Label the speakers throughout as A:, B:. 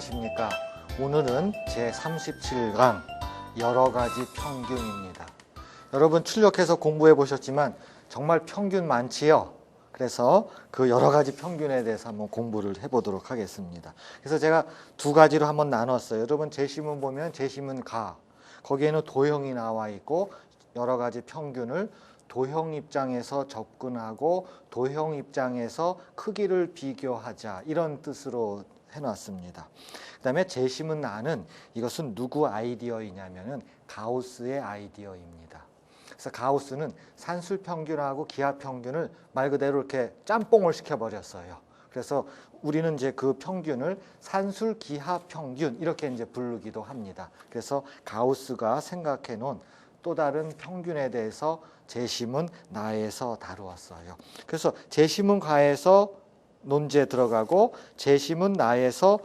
A: 안녕하십니까. 오늘은 제37강 여러가지 평균입니다. 여러분 출력해서 공부해 보셨지만 정말 평균 많지요. 그래서 그 여러가지 평균에 대해서 한번 공부를 해보도록 하겠습니다. 그래서 제가 두 가지로 한번 나눴어요. 여러분 제시문 보면 제시문 가, 거기에는 도형이 나와 있고 여러가지 평균을 도형 입장에서 접근하고 도형 입장에서 크기를 비교하자, 이런 뜻으로 해놨습니다. 그 다음에 제시문 나는 이것은 누구 아이디어이냐면은 가우스의 아이디어입니다. 그래서 가우스는 산술평균하고 기하평균을 말 그대로 이렇게 짬뽕을 시켜버렸어요. 그래서 우리는 이제 그 평균을 산술 기하평균 이렇게 이제 부르기도 합니다. 그래서 가우스가 생각해 놓은 또 다른 평균에 대해서 제시문 나에서 다루었어요. 그래서 제시문 가에서 논제 들어가고 제시문 나에서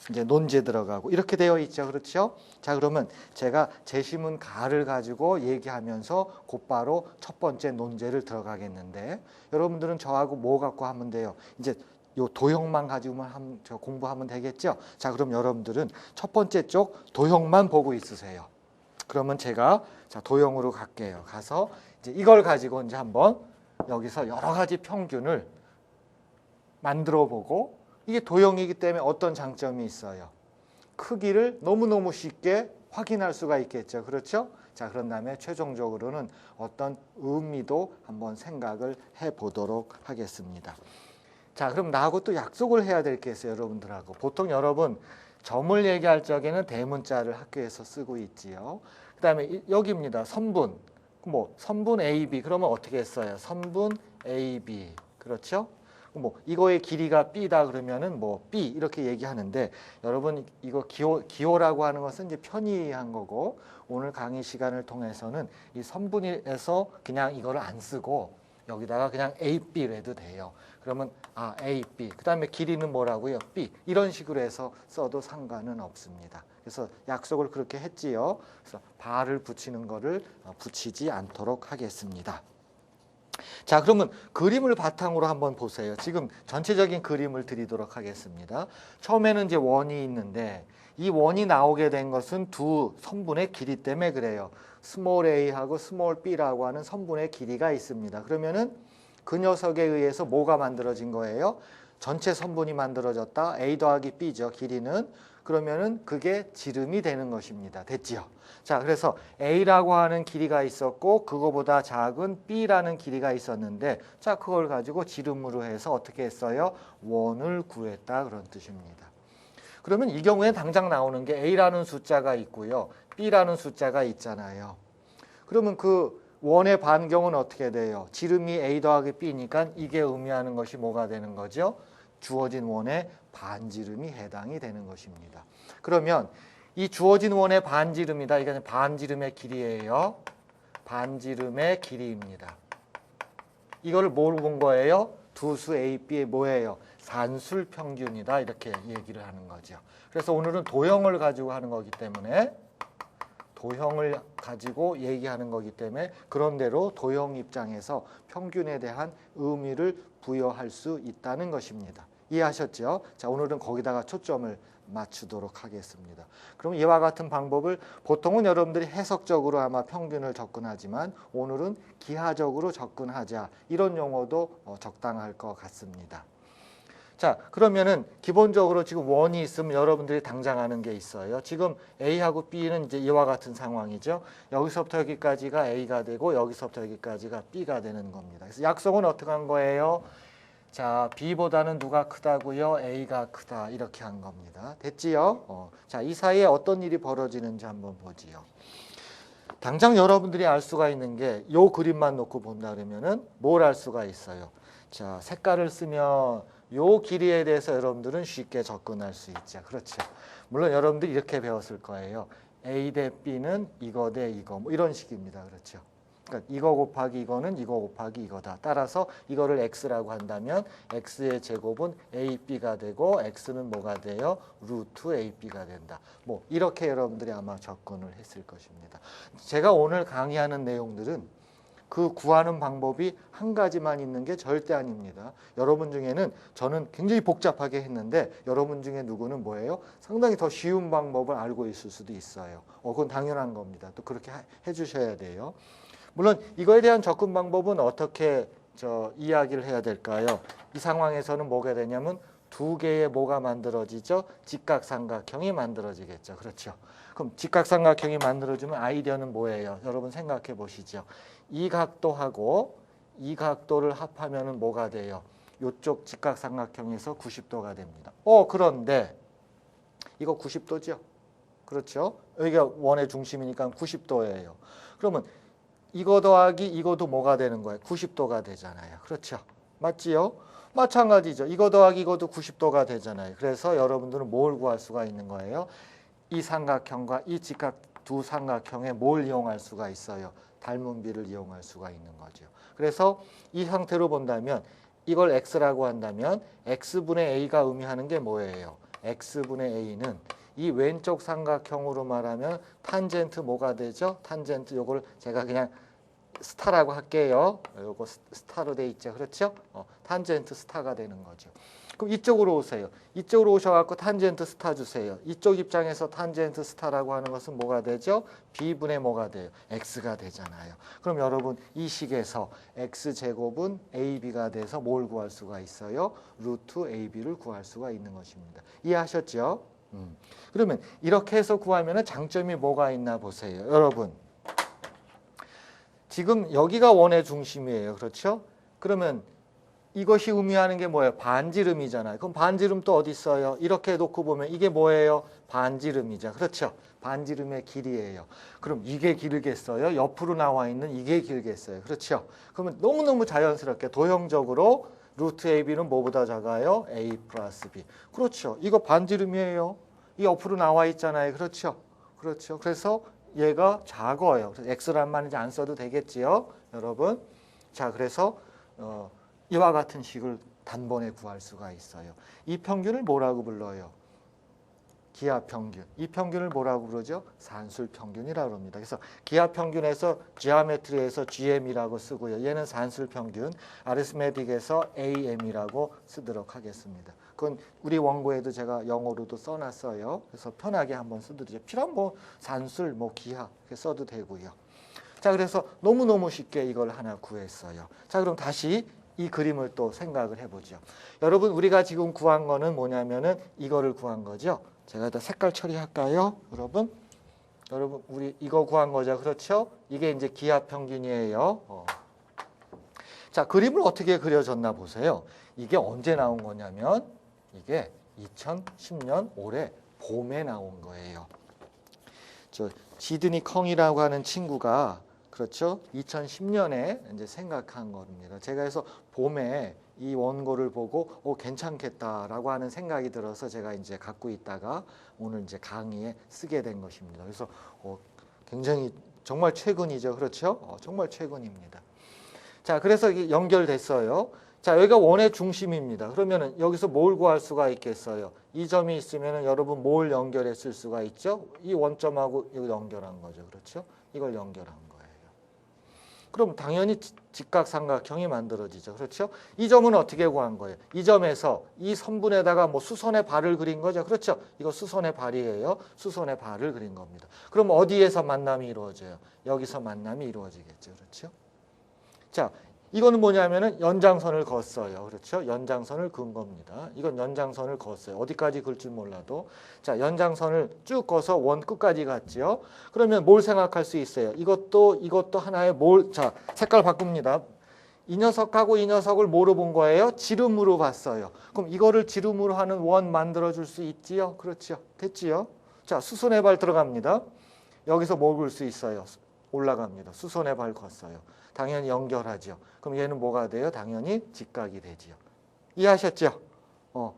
A: 이제 논제 들어가고 이렇게 되어 있죠. 그렇죠? 자, 그러면 제가 제시문 가를 가지고 얘기하면서 곧바로 첫 번째 논제를 들어가겠는데, 여러분들은 저하고 뭐 갖고 하면 돼요? 이제 요 도형만 가지고만 공부하면 되겠죠? 자, 그럼 여러분들은 첫 번째 쪽 도형만 보고 있으세요. 그러면 제가 자 도형으로 갈게요. 가서 이제 이걸 가지고 이제 한번 여기서 여러 가지 평균을 만들어 보고, 이게 도형이기 때문에 어떤 장점이 있어요? 크기를 너무너무 쉽게 확인할 수가 있겠죠. 그렇죠? 자, 그런 다음에 최종적으로는 어떤 의미도 한번 생각을 해 보도록 하겠습니다. 자, 그럼 나하고 또 약속을 해야 될 게 있어요. 여러분들하고. 보통 여러분 점을 얘기할 적에는 대문자를 학교에서 쓰고 있지요. 그 다음에 여기입니다. 선분. 뭐 선분 AB 그러면 어떻게 써요? 선분 AB. 그렇죠? 뭐 이거의 길이가 B다 그러면은 뭐 B 이렇게 얘기하는데, 여러분 이거 기호라고 하는 것은 이제 편의한 거고, 오늘 강의 시간을 통해서는 이 선분에서 그냥 이거를 안 쓰고 여기다가 그냥 AB를 해도 돼요. 그러면 AB 그 다음에 길이는 뭐라고요? B, 이런 식으로 해서 써도 상관은 없습니다. 그래서 약속을 그렇게 했지요. 그래서 발을 붙이는 거를 붙이지 않도록 하겠습니다. 자, 그러면 그림을 바탕으로 한번 보세요. 지금 전체적인 그림을 드리도록 하겠습니다. 처음에는 이제 원이 있는데, 이 원이 나오게 된 것은 두 선분의 길이 때문에 그래요. 스몰 a하고 스몰 b라고 하는 선분의 길이가 있습니다. 그러면은 그 녀석에 의해서 뭐가 만들어진 거예요? 전체 선분이 만들어졌다. a 더하기 b죠. 길이는. 그러면은 그게 지름이 되는 것입니다. 됐지요? 자, 그래서 a라고 하는 길이가 있었고 그거보다 작은 b라는 길이가 있었는데, 자, 그걸 가지고 지름으로 해서 어떻게 했어요? 원을 구했다, 그런 뜻입니다. 그러면 이 경우에 당장 나오는 게 a라는 숫자가 있고요, b라는 숫자가 있잖아요. 그러면 그 원의 반경은 어떻게 돼요? 지름이 a 더하기 b니까 이게 의미하는 것이 뭐가 되는 거죠? 주어진 원의 반지름이 해당이 되는 것입니다. 그러면 이 주어진 원의 반지름이다. 이게 반지름의 길이에요. 반지름의 길이입니다. 이거를 뭐로 본 거예요? 두 수 A, B의 뭐예요? 산술 평균이다. 이렇게 얘기를 하는 거죠. 그래서 오늘은 도형을 가지고 하는 거기 때문에, 도형을 가지고 얘기하는 거기 때문에 그런대로 도형 입장에서 평균에 대한 의미를 부여할 수 있다는 것입니다. 이해하셨죠? 자, 오늘은 거기다가 초점을 맞추도록 하겠습니다. 그럼 이와 같은 방법을 보통은 여러분들이 해석적으로 아마 평균을 접근하지만 오늘은 기하적으로 접근하자, 이런 용어도 적당할 것 같습니다. 자, 그러면은 기본적으로 지금 원이 있으면 여러분들이 당장 아는 게 있어요. 지금 A하고 B는 이제 이와 같은 상황이죠. 여기서부터 여기까지가 A가 되고 여기서부터 여기까지가 B가 되는 겁니다. 그래서 약속은 어떻게 한 거예요? 자, B보다는 누가 크다고요? A가 크다, 이렇게 한 겁니다. 됐지요? 자, 이 사이에 어떤 일이 벌어지는지 한번 보지요. 당장 여러분들이 알 수가 있는 게 요 그림만 놓고 본다 그러면은 뭘 알 수가 있어요? 자, 색깔을 쓰면 요 길이에 대해서 여러분들은 쉽게 접근할 수 있죠. 그렇죠. 물론 여러분들이 이렇게 배웠을 거예요. A 대 B는 이거 대 이거, 뭐 이런 식입니다. 그렇죠. 그러니까 이거 곱하기 이거는 이거 곱하기 이거다. 따라서 이거를 x라고 한다면 x의 제곱은 ab가 되고 x는 뭐가 돼요? 루트 ab가 된다. 뭐 이렇게 여러분들이 아마 접근을 했을 것입니다. 제가 오늘 강의하는 내용들은 그 구하는 방법이 한 가지만 있는 게 절대 아닙니다. 여러분 중에는 저는 굉장히 복잡하게 했는데 여러분 중에 누구는 뭐예요? 상당히 더 쉬운 방법을 알고 있을 수도 있어요. 그건 당연한 겁니다. 또 그렇게 해주셔야 돼요. 물론 이거에 대한 접근 방법은 어떻게 이야기를 해야 될까요? 이 상황에서는 뭐가 되냐면 두 개의 뭐가 만들어지죠? 직각삼각형이 만들어지겠죠. 그렇죠. 그럼 직각삼각형이 만들어지면 아이디어는 뭐예요? 여러분 생각해 보시죠. 이 각도하고 이 각도를 합하면 뭐가 돼요? 이쪽 직각삼각형에서 90도가 됩니다. 그런데 이거 90도죠? 그렇죠? 여기가 원의 중심이니까 90도예요. 그러면 이거 더하기 이거도 뭐가 되는 거예요? 90도가 되잖아요. 그렇죠? 맞지요? 마찬가지죠. 이거 더하기 이것도 90도가 되잖아요. 그래서 여러분들은 뭘 구할 수가 있는 거예요? 이 삼각형과 이 직각 두 삼각형에 뭘 이용할 수가 있어요? 닮은 비를 이용할 수가 있는 거죠. 그래서 이 상태로 본다면 이걸 x라고 한다면 x분의 a가 의미하는 게 뭐예요? x분의 a는 이 왼쪽 삼각형으로 말하면 탄젠트 뭐가 되죠? 탄젠트 요걸 제가 그냥 스타라고 할게요. 요거 스타로 돼 있죠. 그렇죠? 탄젠트 스타가 되는 거죠. 그럼 이쪽으로 오세요. 이쪽으로 오셔갖고 탄젠트 스타 주세요. 이쪽 입장에서 탄젠트 스타라고 하는 것은 뭐가 되죠? b분의 뭐가 돼요? x가 되잖아요. 그럼 여러분 이 식에서 x제곱은 ab가 돼서 뭘 구할 수가 있어요? 루트 ab를 구할 수가 있는 것입니다. 이해하셨죠? 그러면 이렇게 해서 구하면 장점이 뭐가 있나 보세요. 여러분 지금 여기가 원의 중심이에요. 그렇죠? 그러면 이것이 의미하는 게 뭐예요? 반지름이잖아요. 그럼 반지름 또 어디 있어요? 이렇게 놓고 보면 이게 뭐예요? 반지름이죠. 그렇죠? 반지름의 길이에요. 그럼 이게 길겠어요? 옆으로 나와 있는 이게 길겠어요? 그렇죠? 그러면 너무너무 자연스럽게 도형적으로 루트 AB는 뭐보다 작아요? A 플러스 B. 그렇죠. 이거 반지름이에요. 이 옆으로 나와 있잖아요. 그렇죠? 그렇죠. 그래서 얘가 작아요. 그래서 x란 말 이제 안 써도 되겠지요, 여러분. 자, 그래서 이와 같은 식을 단번에 구할 수가 있어요. 이 평균을 뭐라고 불러요? 기하평균. 이 평균을 뭐라고 부르죠? 산술평균이라고 합니다. 그래서 기하평균에서 지오메트리에서 GM이라고 쓰고요. 얘는 산술평균, 아리스메틱에서 AM이라고 쓰도록 하겠습니다. 그건 우리 원고에도 제가 영어로도 써놨어요. 그래서 편하게 한번 써드리죠. 필요한 뭐 산술, 뭐 기하 이렇게 써도 되고요. 자, 그래서 너무너무 쉽게 이걸 하나 구했어요. 자, 그럼 다시 이 그림을 또 생각을 해보죠. 여러분 우리가 지금 구한 거는 뭐냐면은 이거를 구한 거죠. 제가 일단 색깔 처리할까요? 여러분 우리 이거 구한 거죠. 그렇죠? 이게 이제 기하평균이에요. 자, 그림을 어떻게 그려졌나 보세요. 이게 언제 나온 거냐면 이게 2010년 올해 봄에 나온 거예요. 저 지드니 컹이라고 하는 친구가 그렇죠? 2010년에 이제 생각한 겁니다. 제가 그래서 봄에 이 원고를 보고 괜찮겠다라고 하는 생각이 들어서 제가 이제 갖고 있다가 오늘 이제 강의에 쓰게 된 것입니다. 그래서 굉장히 정말 최근이죠. 그렇죠? 정말 최근입니다. 자, 그래서 이게 연결됐어요. 자, 여기가 원의 중심입니다. 그러면은 여기서 뭘 구할 수가 있겠어요? 이 점이 있으면은 여러분 뭘 연결했을 수가 있죠? 이 원점하고 이거 연결한 거죠. 그렇죠? 이걸 연결한 거예요. 그럼 당연히 직각삼각형이 만들어지죠. 그렇죠? 이 점은 어떻게 구한 거예요? 이 점에서 이 선분에다가 뭐 수선의 발을 그린 거죠. 그렇죠? 이거 수선의 발이에요. 수선의 발을 그린 겁니다. 그럼 어디에서 만남이 이루어져요? 여기서 만남이 이루어지겠죠. 그렇죠? 자, 이거는 뭐냐면은 연장선을 걷어요. 그렇죠? 연장선을 그은 겁니다. 이건 연장선을 그었어요. 어디까지 그을지 몰라도. 자, 연장선을 쭉 그어서 원 끝까지 갔지요. 그러면 뭘 생각할 수 있어요? 이것도 하나의 자, 색깔 바꿉니다. 이 녀석하고 이 녀석을 뭐로 본 거예요? 지름으로 봤어요. 그럼 이거를 지름으로 하는 원 만들어 줄 수 있지요? 그렇죠? 됐지요? 자, 수선의 발 들어갑니다. 여기서 뭐 그을 수 있어요? 올라갑니다. 수선의 발 걷어요. 당연히 연결하죠. 그럼 얘는 뭐가 돼요? 당연히 직각이 되지요. 이해하셨죠?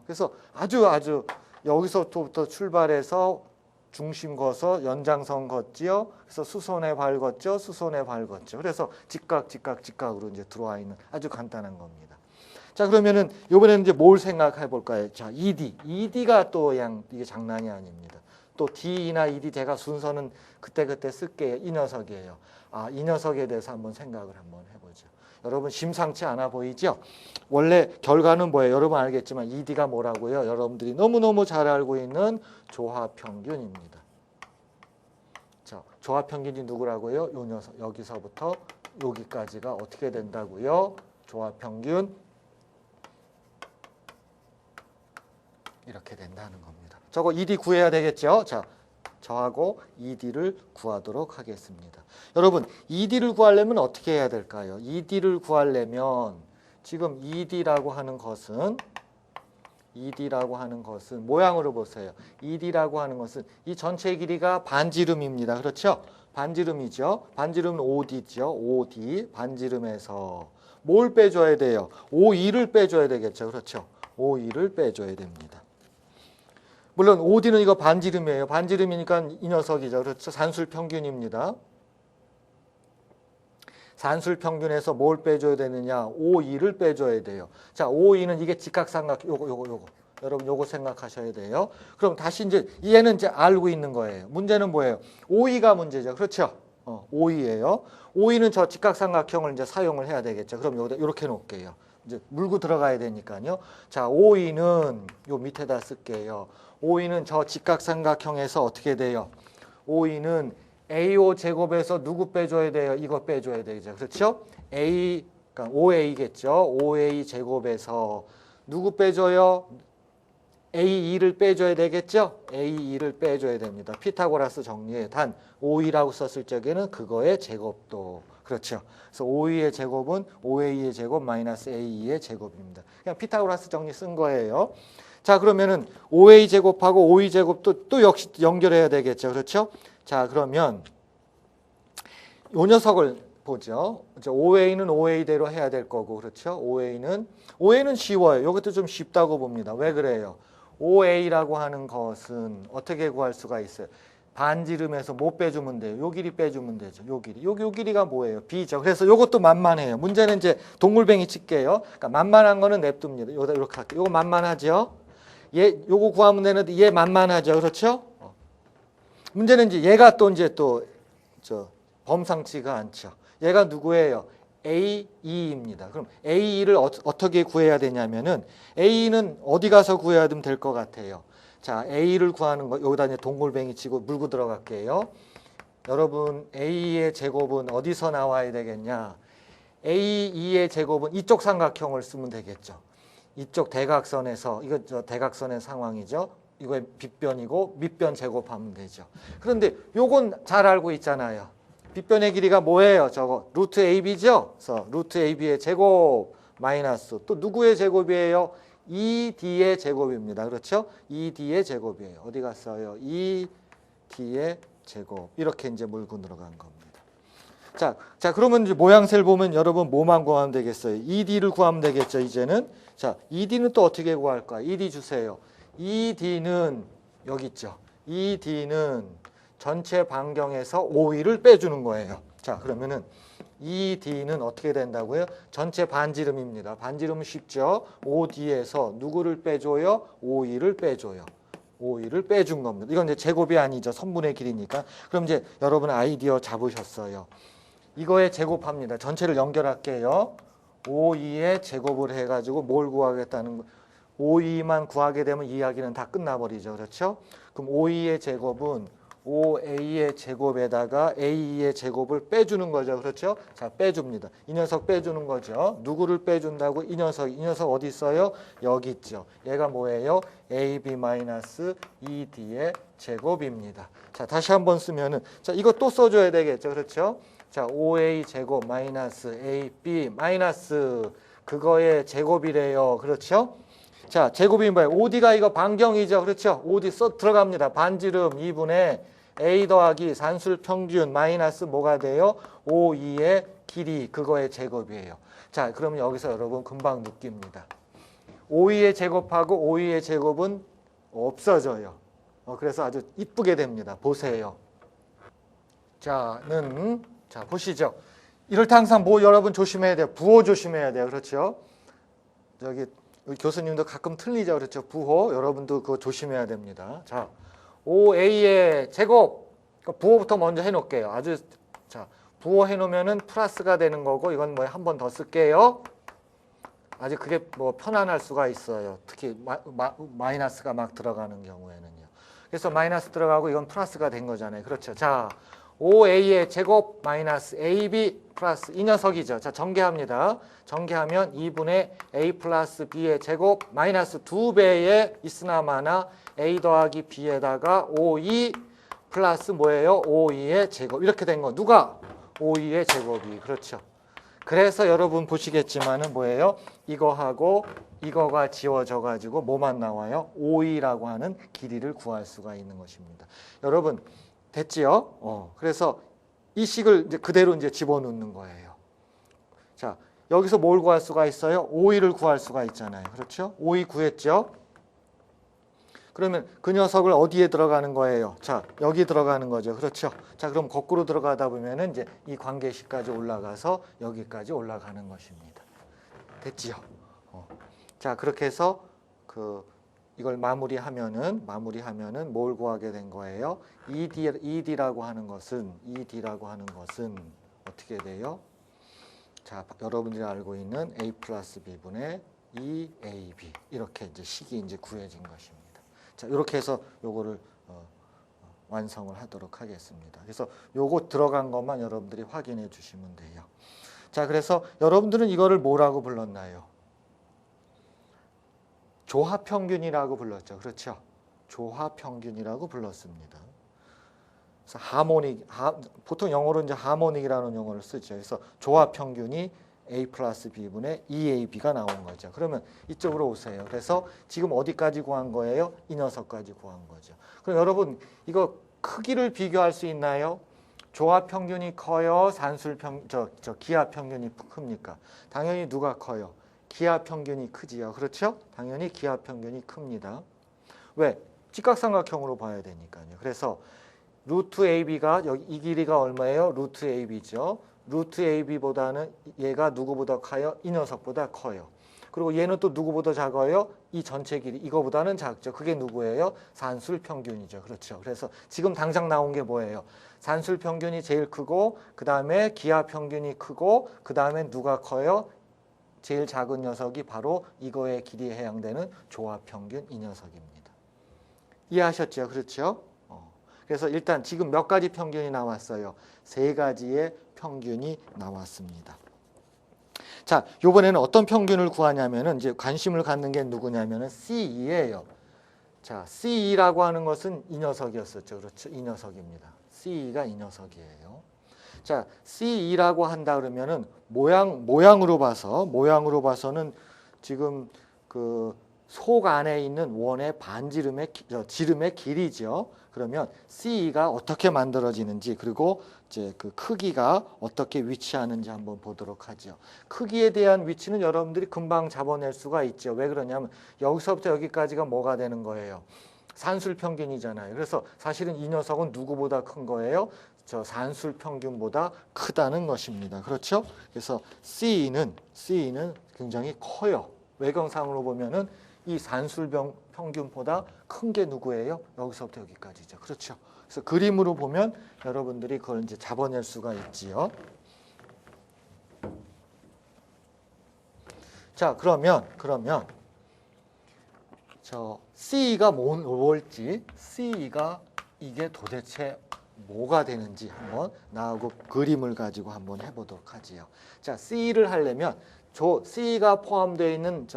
A: 그래서 아주 여기서부터 출발해서 중심 거서 연장선 걷지요. 그래서 수선의 발 걷죠. 수선의 발 걷죠. 그래서 직각으로 이제 들어와 있는 아주 간단한 겁니다. 자, 그러면은 이번에는 이제 뭘 생각해 볼까요? 자, ED가 또 이게 장난이 아닙니다. 또 D나 ED 제가 순서는 그때그때 쓸게요. 이 녀석이에요. 이 녀석에 대해서 한번 생각을 한번 해보죠. 여러분 심상치 않아 보이죠? 원래 결과는 뭐예요? 여러분 알겠지만 ED가 뭐라고요? 여러분들이 너무너무 잘 알고 있는 조합평균입니다. 자, 조합평균이 누구라고요? 요 녀석, 여기서부터 여기까지가 어떻게 된다고요? 조합평균 이렇게 된다는 겁니다. 저거 ED 구해야 되겠죠? 자, 저하고 ED를 구하도록 하겠습니다. 여러분, ED를 구하려면 어떻게 해야 될까요? ED를 구하려면 지금 ED라고 하는 것은 모양으로 보세요. ED라고 하는 것은 이 전체 길이가 반지름입니다. 그렇죠? 반지름이죠. 반지름은 OD죠. OD. 반지름에서 뭘 빼줘야 돼요? OE를 빼줘야 되겠죠. 그렇죠? OE를 빼줘야 됩니다. 물론 OD는 이거 반지름이에요. 반지름이니까 이 녀석이죠. 그렇죠? 산술평균입니다. 산술평균에서 뭘 빼줘야 되느냐? OE를 빼줘야 돼요. 자, OE는 이게 직각삼각 요거. 여러분 요거 생각하셔야 돼요. 그럼 다시 이제 얘는 이제 알고 있는 거예요. 문제는 뭐예요? OE가 문제죠. 그렇죠? OE예요. OE는 저 직각삼각형을 이제 사용을 해야 되겠죠. 그럼 여기다 이렇게 놓을게요. 이제 물고 들어가야 되니까요. 자, OE는 요 밑에다 쓸게요. OE는 저 직각삼각형에서 어떻게 돼요? OE는 AO 제곱에서 누구 빼줘야 돼요? 이거 빼줘야 되죠. 그렇죠? 그러니까 OA겠죠. OA 제곱에서 누구 빼줘요? AE를 빼줘야 되겠죠? AE를 빼줘야 됩니다. 피타고라스 정리에 단 OE라고 썼을 적에는 그거의 제곱도. 그렇죠. 그래서 OE의 제곱은 OA의 제곱 마이너스 AE의 제곱입니다. 그냥 피타고라스 정리 쓴 거예요. 자, 그러면은 OA 제곱하고 OE 제곱도 또 역시 연결해야 되겠죠. 그렇죠? 자, 그러면 요 녀석을 보죠. OA는 OA대로 해야 될 거고, 그렇죠? OA는 쉬워요. 이것도 좀 쉽다고 봅니다. 왜 그래요? OA라고 하는 것은 어떻게 구할 수가 있어요? 반지름에서 뭐 빼주면 돼요? 요 길이 빼주면 되죠. 요 길이. 요 길이가 뭐예요? B죠. 그래서 요것도 만만해요. 문제는 이제 동글뱅이 칠게요. 그러니까 만만한 거는 냅둡니다. 요다 이렇게 할게요. 요거 만만하죠? 요거 구하면 되는데 얘 만만하죠. 그렇죠? 문제는 이제 얘가 또 이제 범상치가 않죠. 얘가 누구예요? AE입니다. 그럼 AE를 어떻게 구해야 되냐면은 AE는 어디 가서 구해야 될 것 같아요? 자, A를 구하는 거 여기다 이제 동글뱅이 치고 물고 들어갈게요. 여러분, A의 제곱은 어디서 나와야 되겠냐? AE의 제곱은 이쪽 삼각형을 쓰면 되겠죠. 이쪽 대각선에서 이거 대각선의 상황이죠. 이거의 빗변이고 밑변 제곱하면 되죠. 그런데 요건 잘 알고 있잖아요. 빗변의 길이가 뭐예요? 저거 루트 AB죠? 그래서 루트 AB의 제곱 마이너스 또 누구의 제곱이에요? ED의 제곱입니다. 그렇죠? ED의 제곱이에요. 어디 갔어요? ED의 제곱. 이렇게 이제 물고 들어간 겁니다. 자, 그러면 이제 모양새를 보면 여러분 뭐만 구하면 되겠어요? ED를 구하면 되겠죠, 이제는. 자, ED는 또 어떻게 구할까? ED 주세요. ED는 여기 있죠. ED는 전체 반경에서 OE를 빼주는 거예요. 자, 그러면은 ED는 어떻게 된다고요? 전체 반지름입니다. 반지름은 쉽죠. OD에서 누구를 빼줘요? OE를 빼줘요. OE를 빼준 겁니다. 이건 이제 제곱이 아니죠. 선분의 길이니까. 그럼 이제 여러분 아이디어 잡으셨어요. 이거에 제곱합니다. 전체를 연결할게요. OE의 제곱을 해가지고 뭘 구하겠다는 거. OE만 구하게 되면 이야기는 다 끝나버리죠. 그렇죠? 그럼 OE의 제곱은 OA의 제곱에다가 AE의 제곱을 빼주는 거죠. 그렇죠? 자, 빼줍니다. 이 녀석 빼주는 거죠. 누구를 빼준다고? 이 녀석 어디 있어요? 여기 있죠. 얘가 뭐예요? AB-ED의 제곱입니다. 자, 다시 한번 쓰면은, 자, 이거 또 써줘야 되겠죠. 그렇죠? 자, OA 제곱 마이너스 AB 마이너스 그거의 제곱이래요. 그렇죠? 자, 제곱이 뭐예요? OD가 이거 반경이죠. 그렇죠? OD 들어갑니다. 반지름 2분의 A 더하기 산술평균 마이너스 뭐가 돼요? OE의 길이 그거의 제곱이에요. 자, 그러면 여기서 여러분 금방 느낍니다. OE의 제곱하고 OE의 제곱은 없어져요. 그래서 아주 이쁘게 됩니다. 보세요. 자, 보시죠. 이럴 때 항상 뭐 여러분 조심해야 돼요? 부호 조심해야 돼요. 그렇죠? 교수님도 가끔 틀리죠. 그렇죠? 부호 여러분도 그거 조심해야 됩니다. 자, 5a의 제곱. 그러니까 부호부터 먼저 해놓을게요. 아주 자 부호 해놓으면은 플러스가 되는 거고 이건 뭐 한 번 더 쓸게요. 아주 그게 뭐 편안할 수가 있어요. 특히 마이너스가 막 들어가는 경우에는요. 그래서 마이너스 들어가고 이건 플러스가 된 거잖아요. 그렇죠. 자 5a의 제곱 마이너스 ab 플러스 이 녀석이죠. 자 전개합니다. 전개하면 2분의 a 플러스 b의 제곱 마이너스 2배의 있으나마나 a 더하기 b에다가 5e 플러스 뭐예요? 5e의 제곱 이렇게 된 거. 누가? 5e의 제곱이. 그렇죠. 그래서 여러분 보시겠지만은 뭐예요? 이거하고 이거가 지워져 가지고 뭐만 나와요? 5e라고 하는 길이를 구할 수가 있는 것입니다. 여러분 됐지요? 그래서 이 식을 이제 그대로 이제 집어넣는 거예요. 자, 여기서 뭘 구할 수가 있어요? 5e를 구할 수가 있잖아요. 그렇죠? 5e 구했죠? 그러면 그 녀석을 어디에 들어가는 거예요? 자, 여기 들어가는 거죠. 그렇죠? 자, 그럼 거꾸로 들어가다 보면은 이제 이 관계식까지 올라가서 여기까지 올라가는 것입니다. 됐지요? 자, 그렇게 해서 이걸 마무리하면은 뭘 구하게 된 거예요? ED라고 하는 것은 어떻게 돼요? 자, 여러분들이 알고 있는 A 플러스 B분의 2AB 이렇게 이제 식이 이제 구해진 것입니다. 자, 이렇게 해서 요거를 완성을 하도록 하겠습니다. 그래서 요거 들어간 것만 여러분들이 확인해 주시면 돼요. 자, 그래서 여러분들은 이거를 뭐라고 불렀나요? 조합평균이라고 불렀죠. 그렇죠? 조합평균이라고 불렀습니다. 그래서 보통 영어로 이제 하모닉이라는 용어를 쓰죠. 그래서 조합평균이 A 플러스 B분의 2AB가 나온 거죠. 그러면 이쪽으로 오세요. 그래서 지금 어디까지 구한 거예요? 이 녀석까지 구한 거죠. 그럼 여러분 이거 크기를 비교할 수 있나요? 조합평균이 커요? 기하평균이 큽니까? 당연히 누가 커요? 기하평균이 크지요. 그렇죠? 당연히 기하평균이 큽니다. 왜? 직각삼각형으로 봐야 되니까요. 그래서 루트 AB가 여기 이 길이가 얼마예요? 루트 AB죠. 루트 AB보다는 얘가 누구보다 커요? 이 녀석보다 커요. 그리고 얘는 또 누구보다 작아요? 이 전체 길이 이거보다는 작죠. 그게 누구예요? 산술평균이죠. 그렇죠. 그래서 지금 당장 나온 게 뭐예요? 산술평균이 제일 크고 그 다음에 기하평균이 크고 그 다음에 누가 커요? 제일 작은 녀석이 바로 이거의 길이에 해당되는 조합평균 이 녀석입니다. 이해하셨죠? 그렇죠? 그래서 일단 지금 몇 가지 평균이 나왔어요? 3가지의 평균이 나왔습니다. 자, 이번에는 어떤 평균을 구하냐면은 이제 관심을 갖는 게 누구냐면은 CE예요. 자, CE라고 하는 것은 이 녀석이었었죠. 그렇죠? 이 녀석입니다. CE가 이 녀석이에요. 자, CE라고 한다 그러면은 모양으로 봐서는 지금 그 속 안에 있는 원의 지름의 길이죠. 그러면 CE가 어떻게 만들어지는지 그리고 이제 그 크기가 어떻게 위치하는지 한번 보도록 하죠. 크기에 대한 위치는 여러분들이 금방 잡아낼 수가 있죠. 왜 그러냐면 여기서부터 여기까지가 뭐가 되는 거예요? 산술평균이잖아요. 그래서 사실은 이 녀석은 누구보다 큰 거예요? 저 산술평균보다 크다는 것입니다. 그렇죠? 그래서 CE는 굉장히 커요. 외경상으로 보면은 이 산술평균보다 큰 게 누구예요? 여기서부터 여기까지죠. 그렇죠? 그래서 그림으로 보면 여러분들이 그걸 이제 잡아낼 수가 있지요. 자, 그러면 저 CE가 뭘지, CE가 이게 도대체 뭐가 되는지 한번 나하고 그림을 가지고 한번 해보도록 하지요. 자, CE를 하려면 CE가 포함되어 있는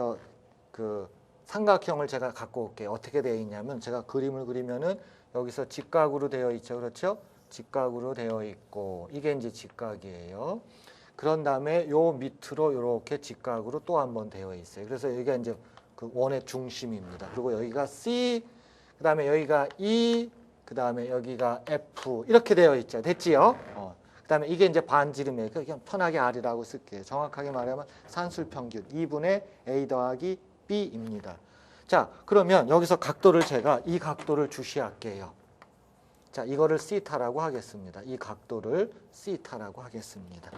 A: 그 삼각형을 제가 갖고 올게요. 어떻게 되어 있냐면 제가 그림을 그리면은 여기서 직각으로 되어 있죠. 그렇죠? 직각으로 되어 있고 이게 이제 직각이에요. 그런 다음에 요 밑으로 이렇게 직각으로 또 한번 되어 있어요. 그래서 여기가 이제 그 원의 중심입니다. 그리고 여기가 C, 그 다음에 여기가 E, 그 다음에 여기가 F 이렇게 되어 있죠. 됐지요? 그 다음에 이게 이제 반지름이에요. 그냥 편하게 R이라고 쓸게요. 정확하게 말하면 산술평균 2분의 A 더하기 B입니다. 자, 그러면 여기서 각도를 제가 이 각도를 주시할게요. 자, 이거를 시타라고 하겠습니다. 이 각도를 시타라고 하겠습니다.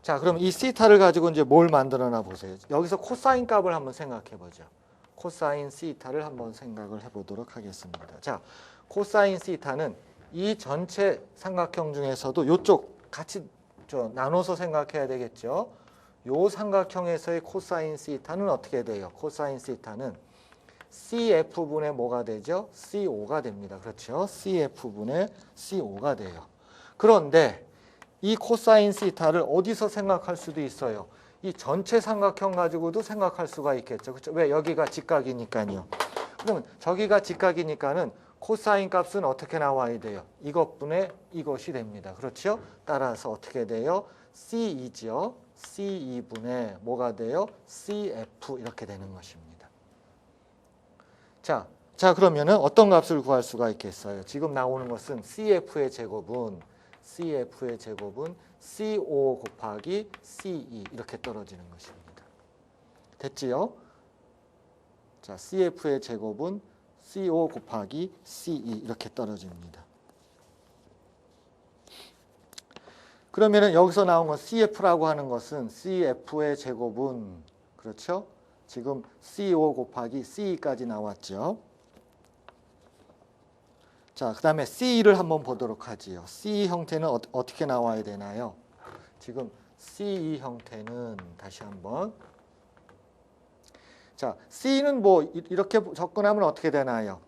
A: 자, 그럼 이 시타를 가지고 이제 뭘 만들어나 보세요. 여기서 코사인 값을 한번 생각해 보죠. 코사인 시타를 한번 생각을 해 보도록 하겠습니다. 자, 코사인 시타는 이 전체 삼각형 중에서도 이쪽 같이 나눠서 생각해야 되겠죠. 요 삼각형에서의 코사인 시타는 어떻게 돼요? 코사인 시타는 CF분의 뭐가 되죠? CO가 됩니다. 그렇죠? CF분의 CO가 돼요. 그런데 이 코사인 시타를 어디서 생각할 수도 있어요? 이 전체 삼각형 가지고도 생각할 수가 있겠죠. 그렇죠? 왜? 여기가 직각이니까요. 그러면 저기가 직각이니까는 코사인 값은 어떻게 나와야 돼요? 이것분의 이것이 됩니다. 그렇죠? 따라서 어떻게 돼요? C2죠. C2분의 뭐가 돼요? CF 이렇게 되는 것입니다. 자 그러면은 어떤 값을 구할 수가 있겠어요? 지금 나오는 것은 CF의 제곱은 CO 곱하기 CE 이렇게 떨어지는 것입니다. 됐지요? 자, CF의 제곱은 CO 곱하기 CE 이렇게 떨어집니다. 그러면은 여기서 나온 건 CF라고 하는 것은 CF의 제곱은 그렇죠? 지금 CO 곱하기 CE까지 나왔죠. 자, 그 다음에 CE를 한번 보도록 하지요. CE 형태는 어떻게 나와야 되나요? 지금 CE 형태는 다시 한번. 자, C는 뭐 이렇게 접근하면 어떻게 되나요?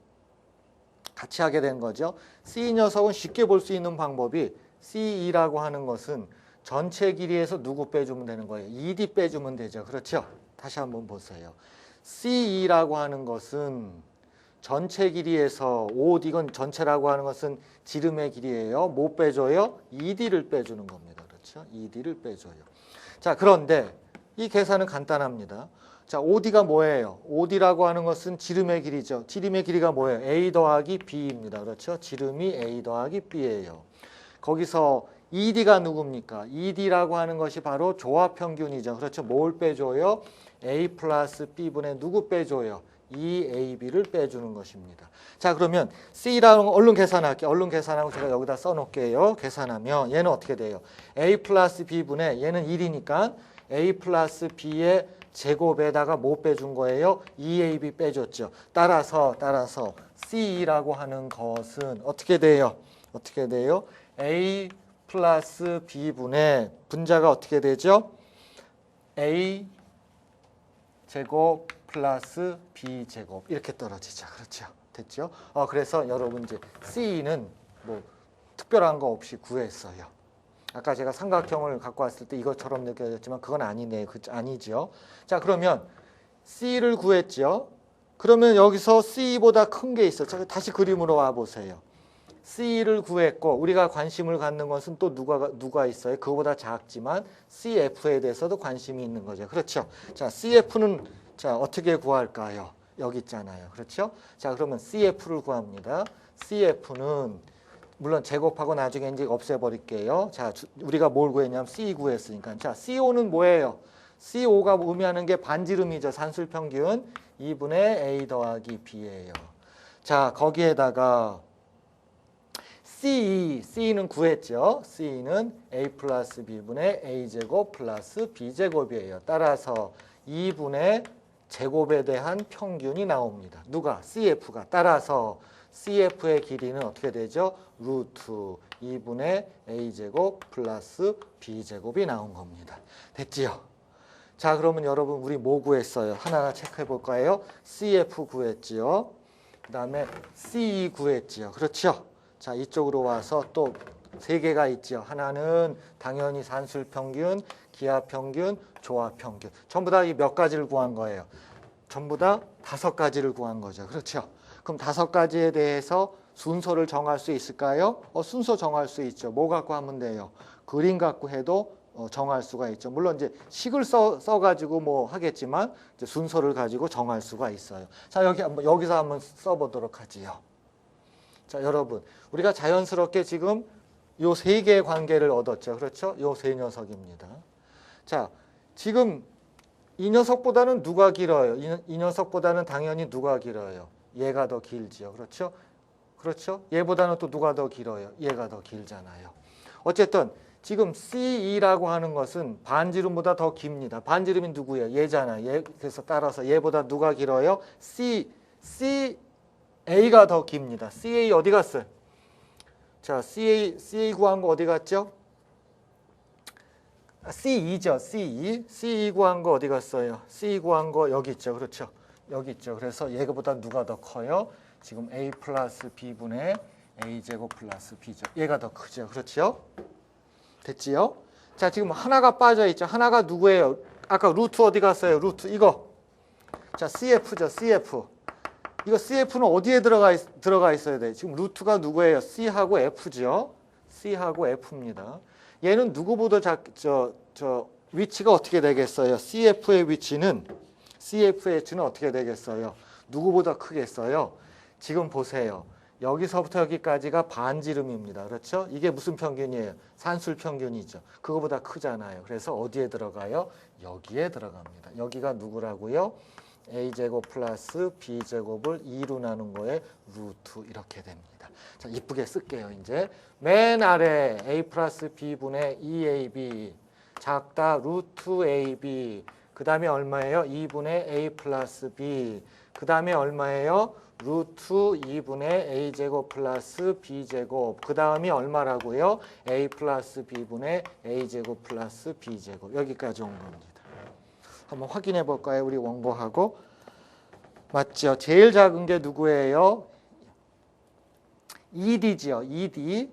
A: 같이 하게 된 거죠. C 녀석은 쉽게 볼 수 있는 방법이 CE라고 하는 것은 전체 길이에서 누구 빼주면 되는 거예요? ED 빼주면 되죠. 그렇죠? 다시 한번 보세요. CE라고 하는 것은 전체 길이에서 OD, 이건 전체라고 하는 것은 지름의 길이에요. 뭐 빼줘요? ED를 빼주는 겁니다. 그렇죠? ED를 빼줘요. 자, 그런데 이 계산은 간단합니다. 자, OD가 뭐예요? OD라고 하는 것은 지름의 길이죠. 지름의 길이가 뭐예요? A 더하기 B입니다. 그렇죠? 지름이 A 더하기 B예요. 거기서 ED가 누굽니까? ED라고 하는 것이 바로 조합평균이죠. 그렇죠? 뭘 빼줘요? A 플러스 B분의 누구 빼줘요? EAB를 빼주는 것입니다. 자, 그러면 C라는 거 얼른 계산할게요. 얼른 계산하고 제가 여기다 써놓을게요. 계산하면 얘는 어떻게 돼요? A 플러스 B분의 얘는 1이니까 A 플러스 B의 제곱에다가 뭐 빼준 거예요? EAB 빼줬죠. 따라서 C라고 하는 것은 어떻게 돼요? A 플러스 B분의 분자가 어떻게 되죠? A 제곱 플러스 B제곱 이렇게 떨어지죠. 그렇죠? 됐죠? 그래서 여러분 이제 C는 뭐 특별한 거 없이 구했어요. 아까 제가 삼각형을 갖고 왔을 때 이것처럼 느껴졌지만 그건 아니네. 아니죠. 자, 그러면 C를 구했죠. 그러면 여기서 C보다 큰 게 있어. 자, 다시 그림으로 와 보세요. C를 구했고 우리가 관심을 갖는 것은 또 누가 있어요? 그거보다 작지만 CF에 대해서도 관심이 있는 거죠. 그렇죠? 자, CF는 자, 어떻게 구할까요? 여기 있잖아요. 그렇죠? 자, 그러면 CF를 구합니다. CF는 물론 제곱하고 나중에 이제 없애버릴게요. 자, 우리가 뭘 구했냐면 C 구했으니까. 자, CO는 뭐예요? CO가 의미하는 게 반지름이죠. 산술평균 2분의 A 더하기 B예요. 자, 거기에다가 C는 구했죠. C는 A 플러스 B분의 A제곱 플러스 B제곱이에요. 따라서 2분의 제곱에 대한 평균이 나옵니다. 누가? CF가. 따라서 CF의 길이는 어떻게 되죠? 루트 2분의 A제곱 플러스 B제곱이 나온 겁니다. 됐지요? 자, 그러면 여러분 우리 뭐 구했어요? 하나하나 체크해 볼까요? CF 구했지요. 그 다음에 CE 구했지요. 그렇죠? 자, 이쪽으로 와서 또 세 개가 있죠. 하나는 당연히 산술평균, 기하평균, 조합평균. 전부 다 이 몇 가지를 구한 거예요? 전부 다 5가지를 구한 거죠. 그렇죠? 그럼 5가지에 대해서 순서를 정할 수 있을까요? 순서 정할 수 있죠. 뭐 갖고 하면 돼요? 그림 갖고 해도 정할 수가 있죠. 물론 이제 식을 써가지고 뭐 하겠지만 이제 순서를 가지고 정할 수가 있어요. 자, 여기서 한번 써보도록 하지요. 자, 여러분, 우리가 자연스럽게 지금 요 세 개의 관계를 얻었죠. 그렇죠? 요 세 녀석입니다. 자, 지금 이 녀석보다는 누가 길어요? 이 녀석보다는 당연히 누가 길어요? 얘가 더 길지요. 그렇죠? 그렇죠? 얘보다는 또 누가 더 길어요? 얘가 더 길잖아요. 어쨌든 지금 CE라고 하는 것은 반지름보다 더 깁니다. 반지름이 누구예요? 얘잖아요. 그래서 따라서 얘보다 누가 길어요? CF A가 더 깁니다. CA 어디 갔어요? 자, CA 구한 거 어디 갔죠? CE죠. CE 구한 거 어디 갔어요? CE 구한 거 여기 있죠. 그렇죠? 여기 있죠. 그래서 얘가보다 누가 더 커요? 지금 A 플러스 B분의 A제곱 플러스 B죠. 얘가 더 크죠. 그렇죠? 됐지요? 자, 지금 하나가 빠져 있죠. 하나가 누구예요? 아까 루트 어디 갔어요? 루트 이거. 자, CF죠. CF. 이거 CF는 어디에 들어가 있어야 돼? 지금 루트가 누구예요? C하고 F죠. C하고 F입니다. 얘는 누구보다 위치가 어떻게 되겠어요? CF의 위치는 어떻게 되겠어요? 누구보다 크겠어요? 지금 보세요. 여기서부터 여기까지가 반지름입니다. 그렇죠? 이게 무슨 평균이에요? 산술 평균이죠. 그거보다 크잖아요. 그래서 어디에 들어가요? 여기에 들어갑니다. 여기가 누구라고요? A제곱 플러스 B제곱을 2로 나눈 거에 루트 이렇게 됩니다. 자, 이쁘게 쓸게요. 이제 맨 아래 A 플러스 B분의 2AB 작다 루트 AB 그 다음에 얼마예요? 2분의 A 플러스 B 그 다음에 얼마예요? 루트 2분의 A제곱 플러스 B제곱 그 다음이 얼마라고요? A 플러스 B분의 A제곱 플러스 B제곱 여기까지 온 겁니다. 한번 확인해 볼까요? 우리 원고하고. 맞죠? 제일 작은 게 누구예요? ED죠. ED.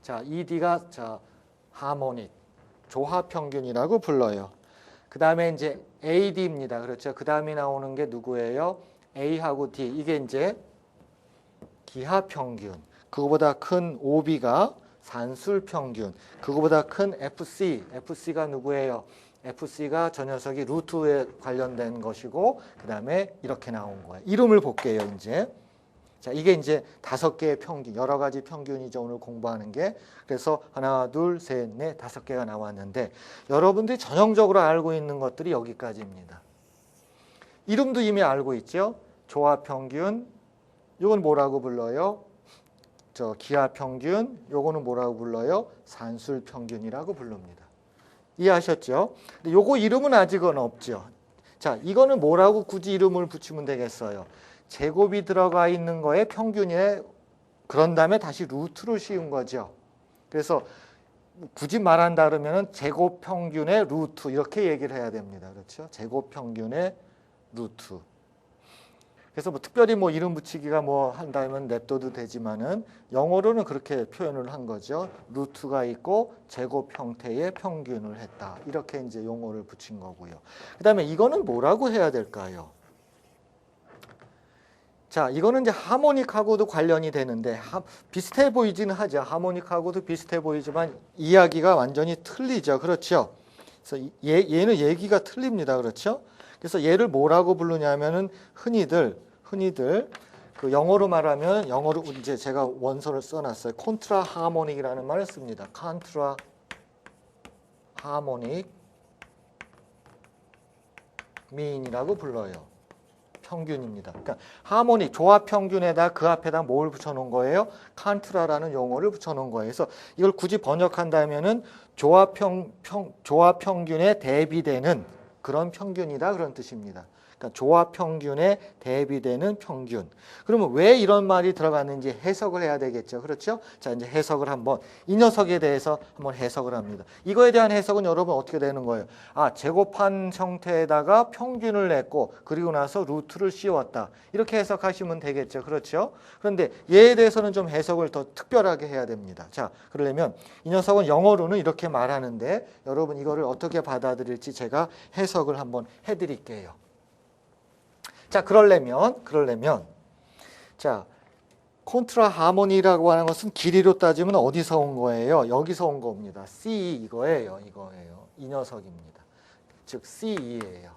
A: 자, ED가 하모닉, 조합 평균이라고 불러요. 그 다음에 이제 AD입니다. 그렇죠? 그 다음에 나오는 게 누구예요? A하고 D. 이게 이제 기하 평균. 그거보다 큰 OB가 산술 평균. 그거보다 큰 FC. FC가 누구예요? FC가 저 녀석이 루트에 관련된 것이고 그 다음에 이렇게 나온 거예요. 이름을 볼게요. 이제 자, 이게 이제 5개의 평균, 여러 가지 평균이죠. 오늘 공부하는 게. 그래서 하나, 둘, 셋, 넷, 5개가 나왔는데 여러분들이 전형적으로 알고 있는 것들이 여기까지입니다. 이름도 이미 알고 있죠. 조합 평균, 이건 뭐라고 불러요? 기하 평균, 요거는 뭐라고 불러요? 산술 평균이라고 부릅니다. 이해하셨죠? 근데 요거 이름은 아직은 없죠. 자, 이거는 뭐라고 굳이 이름을 붙이면 되겠어요? 제곱이 들어가 있는 거에 평균에 그런 다음에 다시 루트를 씌운 거죠. 그래서 굳이 말한다 그러면 제곱 평균의 루트 이렇게 얘기를 해야 됩니다. 그렇죠? 제곱 평균의 루트. 그래서 특별히 이름 붙이기가 한다면 냅둬도 되지만은 영어로는 그렇게 표현을 한 거죠. 루트가 있고 제곱 형태의 평균을 했다. 이렇게 이제 용어를 붙인 거고요. 그다음에 이거는 뭐라고 해야 될까요? 자, 이거는 이제 하모닉하고도 관련이 되는데 비슷해 보이지는 하죠. 하모닉하고도 비슷해 보이지만 이야기가 완전히 틀리죠. 그렇죠? 그래서 얘는 얘기가 틀립니다. 그렇죠? 그래서 얘를 뭐라고 부르냐면은 흔히들 그 영어로 말하면 영어로 이제 제가 원서를 써놨어요. 콘트라 하모닉이라는 말을 씁니다. 콘트라 하모닉 미인이라고 불러요. 평균입니다. 그러니까 하모닉 조합 평균에다 그 앞에다 뭘 붙여놓은 거예요? 칸트라라는 용어를 붙여놓은 거예요. 그래서 이걸 굳이 번역한다면은 조합 평균에 대비되는 그런 평균이다 그런 뜻입니다. 그러니까 조합 평균에 대비되는 평균. 그러면 왜 이런 말이 들어갔는지 해석을 해야 되겠죠. 그렇죠? 자, 이제 해석을 이 녀석에 대해서 한번 해석을 합니다. 이거에 대한 해석은 여러분 어떻게 되는 거예요? 제곱한 형태에다가 평균을 냈고 그리고 나서 루트를 씌웠다. 이렇게 해석하시면 되겠죠. 그렇죠? 그런데 얘에 대해서는 좀 해석을 더 특별하게 해야 됩니다. 자, 그러려면 이 녀석은 영어로는 이렇게 말하는데 여러분 이거를 어떻게 받아들일지 제가 해석을 한번 해드릴게요. 자, 그러려면 자, 콘트라 하모니라고 하는 것은 길이로 따지면 어디서 온 거예요? 여기서 온 겁니다. C 이거예요. 이 녀석입니다. 즉 CE예요.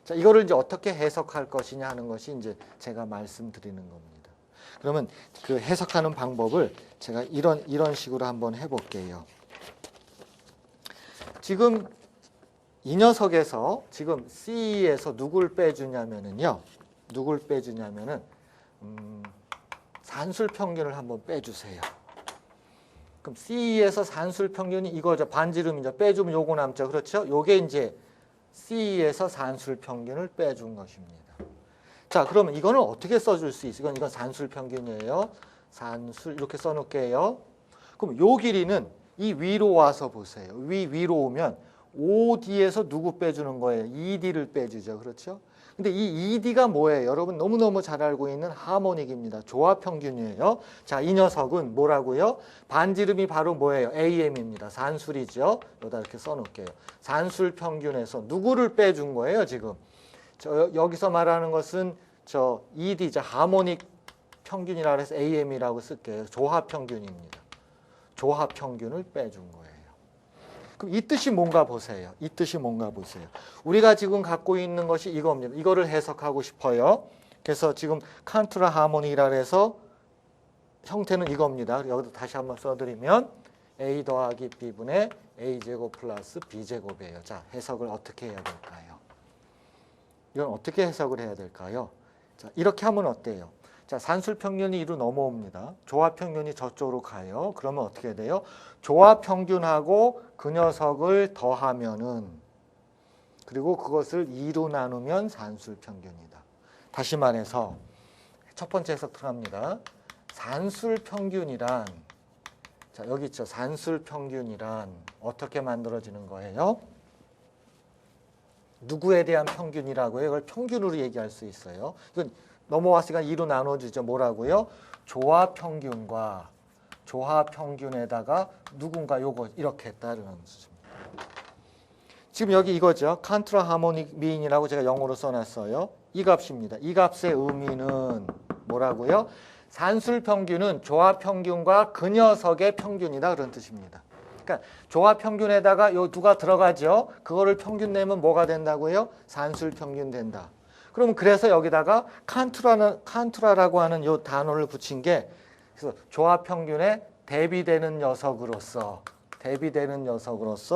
A: 자, 이거를 이제 어떻게 해석할 것이냐 하는 것이 이제 제가 말씀드리는 겁니다. 그러면 그 해석하는 방법을 제가 이런 식으로 한번 해볼게요. 지금 이 녀석에서 지금 C에서 누굴 빼주냐면은요. 산술 평균을 한번 빼주세요. 그럼 C에서 산술 평균이 이거죠. 반지름이죠. 빼주면 요거 남죠. 그렇죠? 요게 이제 C에서 산술 평균을 빼준 것입니다. 자, 그러면 이거는 어떻게 써줄 수 있어요? 이건 산술 평균이에요. 산술 이렇게 써놓을게요. 그럼 요 길이는 이 위로 와서 보세요. 위로 오면 OD에서 누구 빼주는 거예요? ED를 빼주죠. 그렇죠? 근데 이 ED가 뭐예요? 여러분 너무너무 잘 알고 있는 하모닉입니다. 조합 평균이에요. 자, 이 녀석은 뭐라고요? 반지름이 바로 뭐예요? AM입니다. 산술이죠. 여기다 이렇게 써놓을게요. 산술 평균에서 누구를 빼준 거예요, 지금? 여기서 말하는 것은 저 ED죠. 하모닉 평균이라고 해서 AM이라고 쓸게요. 조합 평균입니다. 조합 평균을 빼준 거예요. 그럼 이 뜻이 뭔가 보세요. 이 뜻이 뭔가 보세요. 우리가 지금 갖고 있는 것이 이겁니다. 이거를 해석하고 싶어요. 그래서 지금 칸투라 하모닉이라 해서 형태는 이겁니다. 여기도 다시 한번 써드리면 A 더하기 B분의 A제곱 플러스 B제곱이에요. 자, 해석을 어떻게 해야 될까요? 이건 어떻게 해석을 해야 될까요? 자, 이렇게 하면 어때요? 자, 산술 평균이 이로 넘어옵니다. 조합 평균이 저쪽으로 가요. 그러면 어떻게 돼요? 조합 평균하고 그 녀석을 더하면은, 그리고 그것을 2로 나누면 산술 평균이다. 다시 말해서 첫 번째 해석 들어갑니다. 산술 평균이란, 자, 여기 있죠. 산술 평균이란 어떻게 만들어지는 거예요? 누구에 대한 평균이라고요? 이걸 평균으로 얘기할 수 있어요. 이건 넘어왔으니까 2로 나눠주죠. 뭐라고요? 조합 평균과 조합 평균에다가 누군가 요거 이렇게 따르는 수준입니다. 지금 여기 이거죠. 칸투라 하모닉 미인이라고 제가 영어로 써놨어요. 이 값입니다. 이 값의 의미는 뭐라고요? 산술 평균은 조합 평균과 그 녀석의 평균이다. 그런 뜻입니다. 그러니까 조합 평균에다가 요 누가 들어가죠? 그거를 평균 내면 뭐가 된다고요? 산술 평균 된다. 그럼 그래서 여기다가 칸투라라고 하는 요 단어를 붙인 게, 그래서 조합 평균에 대비되는 녀석으로서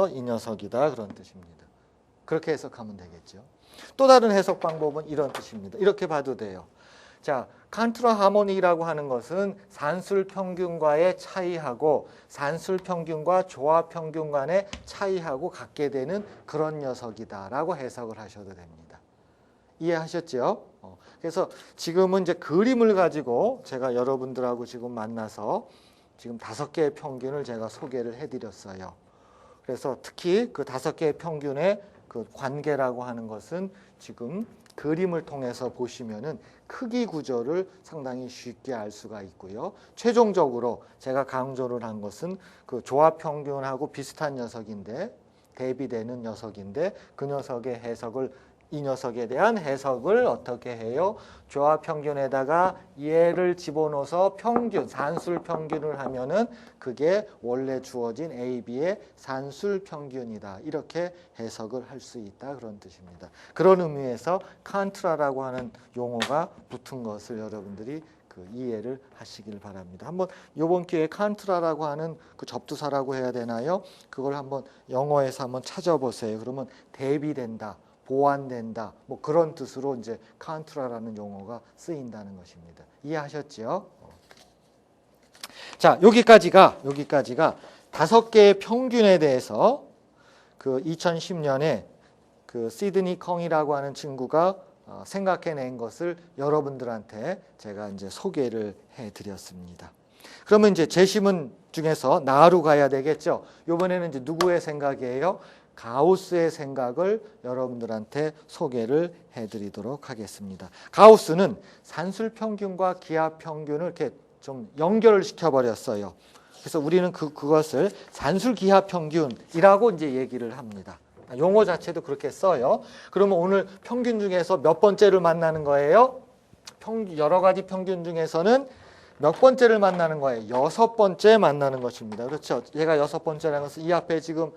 A: 이 녀석이다. 그런 뜻입니다. 그렇게 해석하면 되겠죠. 또 다른 해석 방법은 이런 뜻입니다. 이렇게 봐도 돼요. 자, 칸투라 하모닉이라고 하는 것은 산술 평균과의 차이하고 산술 평균과 조합 평균 간의 차이하고 같게 되는 그런 녀석이다라고 해석을 하셔도 됩니다. 이해하셨죠? 그래서 지금은 이제 그림을 가지고 제가 여러분들하고 지금 만나서 지금 5개의 평균을 제가 소개를 해드렸어요. 그래서 특히 그 5개의 평균의 그 관계라고 하는 것은 지금 그림을 통해서 보시면은 크기 구조를 상당히 쉽게 알 수가 있고요. 최종적으로 제가 강조를 한 것은 그 조합 평균하고 비슷한 녀석인데, 대비되는 녀석인데, 그 녀석의 해석을, 이 녀석에 대한 해석을 어떻게 해요? 조합 평균에다가 얘를 집어넣어서 평균, 산술 평균을 하면은 그게 원래 주어진 A, B의 산술 평균이다. 이렇게 해석을 할 수 있다. 그런 뜻입니다. 그런 의미에서 칸투라라고 하는 용어가 붙은 것을 여러분들이 그 이해를 하시길 바랍니다. 한번 이번 기회에 칸투라라고 하는 그 접두사라고 해야 되나요? 그걸 한번 영어에서 한번 찾아보세요. 그러면 대비된다, 보완된다, 뭐 그런 뜻으로 이제 칸투라라는 용어가 쓰인다는 것입니다. 이해하셨죠? 자, 여기까지가 5개의 평균에 대해서 그 2010년에 그 시드니 컹이라고 하는 친구가 생각해낸 것을 여러분들한테 제가 이제 소개를 해드렸습니다. 그러면 이제 제시문 중에서 나로 가야 되겠죠. 이번에는 이제 누구의 생각이에요? 가우스의 생각을 여러분들한테 소개를 해드리도록 하겠습니다. 가우스는 산술 평균과 기하 평균을 이렇게 좀 연결을 시켜버렸어요. 그래서 우리는 그것을 산술 기하 평균이라고 이제 얘기를 합니다. 용어 자체도 그렇게 써요. 그러면 오늘 평균 중에서 몇 번째를 만나는 거예요? 여러 가지 평균 중에서는 몇 번째를 만나는 거예요? 6번째 만나는 것입니다. 그렇죠? 얘가 6번째라는 것은 이 앞에 지금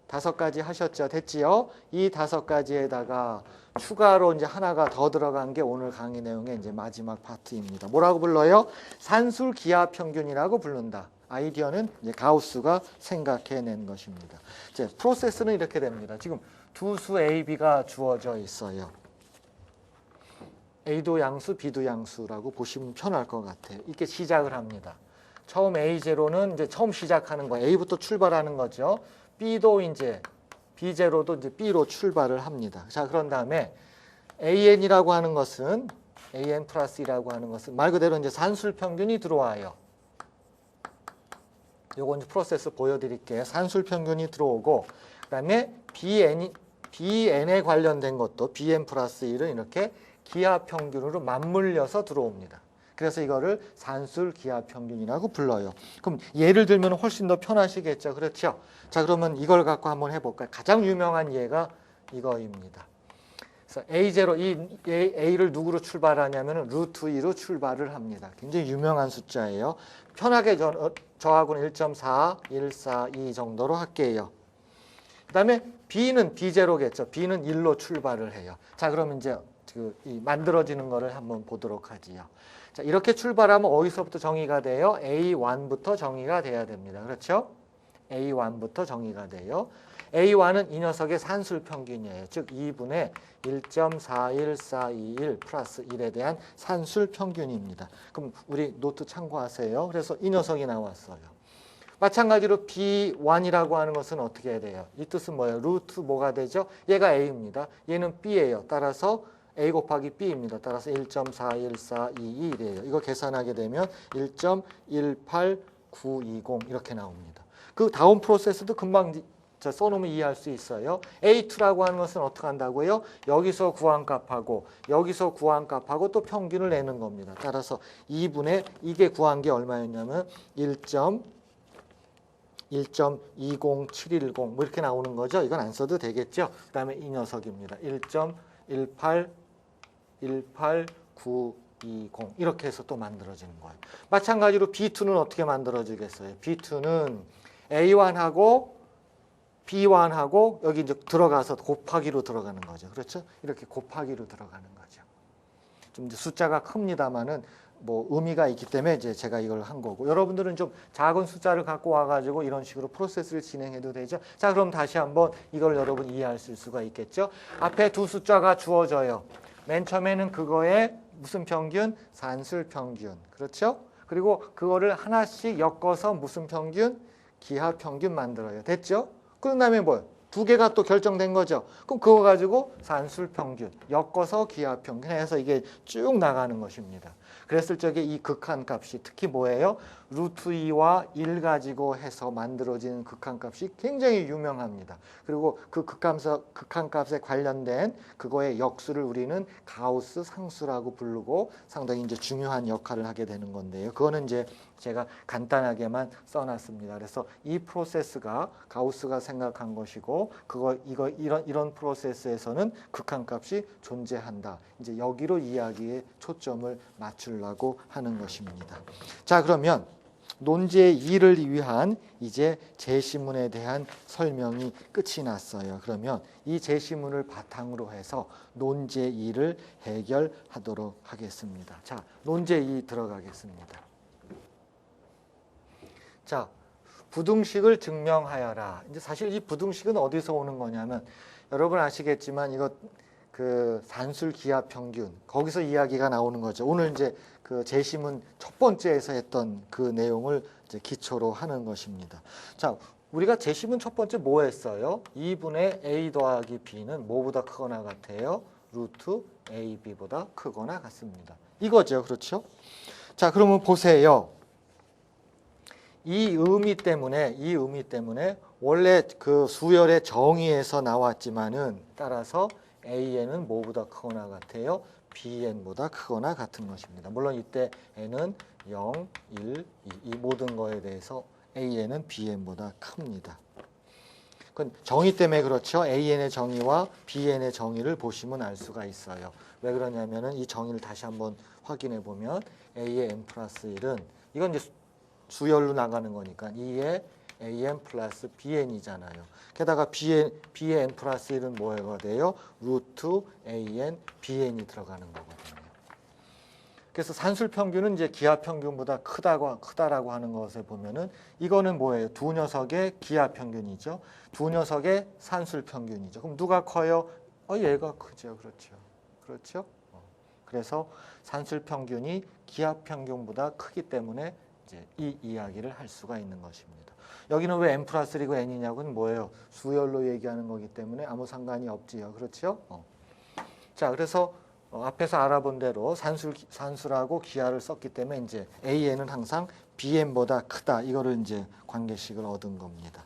A: 5가지 하셨죠? 됐지요? 이 5가지에다가 추가로 이제 하나가 더 들어간 게 오늘 강의 내용의 이제 마지막 파트입니다. 뭐라고 불러요? 산술 기하 평균이라고 부른다. 아이디어는 이제 가우스가 생각해낸 것입니다. 이제 프로세스는 이렇게 됩니다. 지금 두 수 A, B가 주어져 있어요. A도 양수, B도 양수라고 보시면 편할 것 같아요. 이렇게 시작을 합니다. 처음 A0는 이제 처음 시작하는 거예요. A부터 출발하는 거죠. B도 이제 B0도 이제 B로 출발을 합니다. 자, 그런 다음에 AN이라고 하는 것은 AN 플러스 2라고 하는 것은 말 그대로 이제 산술 평균이 들어와요. 요거 이제 프로세스 보여드릴게요. 산술 평균이 들어오고, 그 다음에 BN에 관련된 것도 BN 플러스 1은 이렇게 기하 평균으로 맞물려서 들어옵니다. 그래서 이거를 산술 기하 평균이라고 불러요. 그럼 예를 들면 훨씬 더 편하시겠죠. 그렇죠? 자, 그러면 이걸 갖고 한번 해볼까요? 가장 유명한 예가 이거입니다. 그래서 A0, 이 A를 누구로 출발하냐면 루트 2로 출발을 합니다. 굉장히 유명한 숫자예요. 편하게 저하고는 1.4, 1, 4, 2 정도로 할게요. 그 다음에 B는 B0겠죠. B는 1로 출발을 해요. 자, 그러면 이제 이 만들어지는 거를 한번 보도록 하지요. 자, 이렇게 출발하면 어디서부터 정의가 돼요? A1부터 정의가 돼야 됩니다. 그렇죠? A1부터 정의가 돼요. A1은 이 녀석의 산술 평균이에요. 즉 2분의 1.41421 플러스 1에 대한 산술 평균입니다. 그럼 우리 노트 참고하세요. 그래서 이 녀석이 나왔어요. 마찬가지로 B1이라고 하는 것은 어떻게 해야 돼요? 이 뜻은 뭐예요? 루트 뭐가 되죠? 얘가 A입니다. 얘는 B예요. 따라서 A 곱하기 B입니다. 따라서 1.41422이래요. 이거 계산하게 되면 1.18920 이렇게 나옵니다. 그 다음 프로세스도 금방 써놓으면 이해할 수 있어요. A2라고 하는 것은 어떻게 한다고요? 여기서 구한 값하고 여기서 구한 값하고 또 평균을 내는 겁니다. 따라서 2분의 이게 구한 게 얼마였냐면 1.20710 뭐 이렇게 나오는 거죠. 이건 안 써도 되겠죠. 그 다음에 이 녀석입니다. 1.18920 이렇게 해서 또 만들어지는 거예요. 마찬가지로 B2는 어떻게 만들어지겠어요? B2는 A1하고 B1하고 여기 이제 들어가서 곱하기로 들어가는 거죠. 그렇죠? 이렇게 곱하기로 들어가는 거죠. 좀 이제 숫자가 큽니다만은 뭐 의미가 있기 때문에 이제 제가 이걸 한 거고, 여러분들은 좀 작은 숫자를 갖고 와가지고 이런 식으로 프로세스를 진행해도 되죠. 자, 그럼 다시 한번 이걸 여러분 이해하실 수가 있겠죠. 앞에 두 숫자가 주어져요. 맨 처음에는 그거의 무슨 평균? 산술 평균. 그렇죠? 그리고 그거를 하나씩 엮어서 무슨 평균? 기하 평균 만들어요. 됐죠? 그 다음에 뭐예요? 두 개가 또 결정된 거죠. 그럼 그거 가지고 산술 평균, 엮어서 기하 평균 해서 이게 쭉 나가는 것입니다. 그랬을 적에 이 극한값이 특히 뭐예요? 루트 2와 1 가지고 해서 만들어지는 극한값이 굉장히 유명합니다. 그리고 그 극한값에 관련된 그거의 역수를 우리는 가우스 상수라고 부르고 상당히 이제 중요한 역할을 하게 되는 건데요. 그거는 이제 제가 간단하게만 써놨습니다. 그래서 이 프로세스가 가우스가 생각한 것이고, 이런 프로세스에서는 극한값이 존재한다. 이제 여기로 이야기에 초점을 맞추려고 하는 것입니다. 자, 그러면 논제 2를 위한 이제 제시문에 대한 설명이 끝이 났어요. 그러면 이 제시문을 바탕으로 해서 논제 2를 해결하도록 하겠습니다. 자, 논제 2 들어가겠습니다. 자, 부등식을 증명하여라. 이제 사실 이 부등식은 어디서 오는 거냐면 여러분 아시겠지만 이거 그 산술 기하 평균 거기서 이야기가 나오는 거죠. 오늘 이제 그 제시문 첫 번째에서 했던 그 내용을 이제 기초로 하는 것입니다. 자, 우리가 제시문 첫 번째 뭐 했어요? 2분의 A 더하기 B는 뭐보다 크거나 같아요? 루트 AB보다 크거나 같습니다. 이거죠. 그렇죠? 자, 그러면 보세요. 이 의미 때문에 원래 그 수열의 정의에서 나왔지만은 따라서 AN은 뭐보다 크거나 같아요? BN보다 크거나 같은 것입니다. 물론 이때 N은 0, 1, 2 이 모든 거에 대해서 AN은 BN보다 큽니다. 그건 정의 때문에 그렇죠. AN의 정의와 BN의 정의를 보시면 알 수가 있어요. 왜 그러냐면은 이 정의를 다시 한번 확인해 보면 A의 N 플러스 1은 이건 이제 수열로 나가는 거니까 2의 AN 플러스 BN이잖아요. 게다가 B의 N 플러스 1은 뭐가 돼요? 루트 AN BN이 들어가는 거거든요. 그래서 산술 평균은 이제 기하 평균보다 크다라고 하는 것에 보면은 이거는 뭐예요? 두 녀석의 기하 평균이죠. 두 녀석의 산술 평균이죠. 그럼 누가 커요? 얘가 크죠. 그렇죠? 그래서 산술 평균이 기하 평균보다 크기 때문에 이제 이 이야기를 할 수가 있는 것입니다. 여기는 왜 n 플러스 1이고 n이냐고는 뭐예요? 수열로 얘기하는 거기 때문에 아무 상관이 없지요. 그렇죠? 자, 그래서 앞에서 알아본 대로 산수라고 기하를 썼기 때문에 이제 AN은 항상 BN보다 크다. 이거를 이제 관계식을 얻은 겁니다.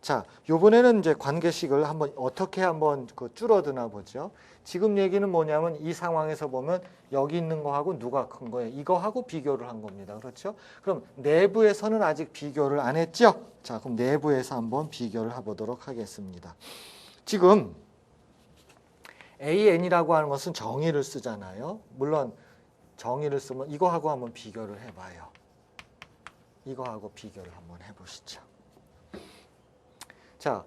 A: 자, 요번에는 이제 관계식을 한번 어떻게 한번 줄어드나 보죠. 지금 얘기는 뭐냐면 이 상황에서 보면 여기 있는 거하고 누가 큰 거예요? 이거하고 비교를 한 겁니다. 그렇죠? 그럼 내부에서는 아직 비교를 안 했죠? 자, 그럼 내부에서 한번 비교를 해보도록 하겠습니다. 지금 AN이라고 하는 것은 정의를 쓰잖아요. 물론 정의를 쓰면 이거하고 한번 비교를 해봐요. 이거하고 비교를 한번 해보시죠. 자,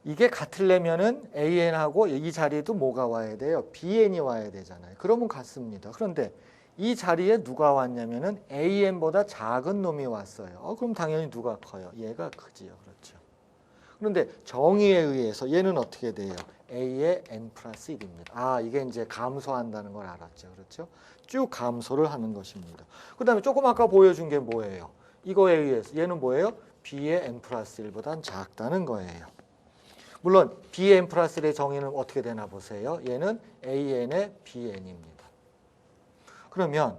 A: 이게 같으려면은 AN하고 이 자리에도 뭐가 와야 돼요? BN이 와야 되잖아요. 그러면 같습니다. 그런데 이 자리에 누가 왔냐면은 AN보다 작은 놈이 왔어요. 그럼 당연히 누가 커요? 얘가 크지요. 그렇죠. 그런데 정의에 의해서 얘는 어떻게 돼요? A의 n 플러스 1입니다. 이게 이제 감소한다는 걸 알았죠. 그렇죠? 쭉 감소를 하는 것입니다. 그 다음에 조금 아까 보여준 게 뭐예요? 이거에 의해서 얘는 뭐예요? B의 n 플러스 1보단 작다는 거예요. 물론 B의 n 플러스 1의 정의는 어떻게 되나 보세요. 얘는 AN의 BN입니다. 그러면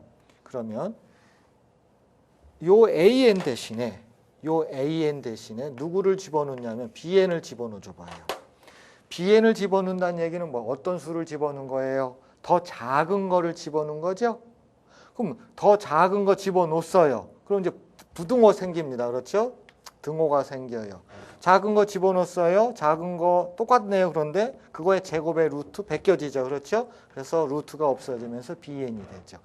A: 요 AN 대신에 누구를 집어넣냐면 BN을 집어넣어 봐요. BN을 집어넣는다는 얘기는 뭐 어떤 수를 집어넣은 거예요? 더 작은 거를 집어넣은 거죠? 그럼 더 작은 거 집어넣었어요. 그럼 이제 부등호 생깁니다. 그렇죠? 등호가 생겨요. 작은 거 집어넣었어요. 작은 거 똑같네요. 그런데 그거의 제곱의 루트 벗겨지죠. 그렇죠? 그래서 루트가 없어지면서 BN이 되죠.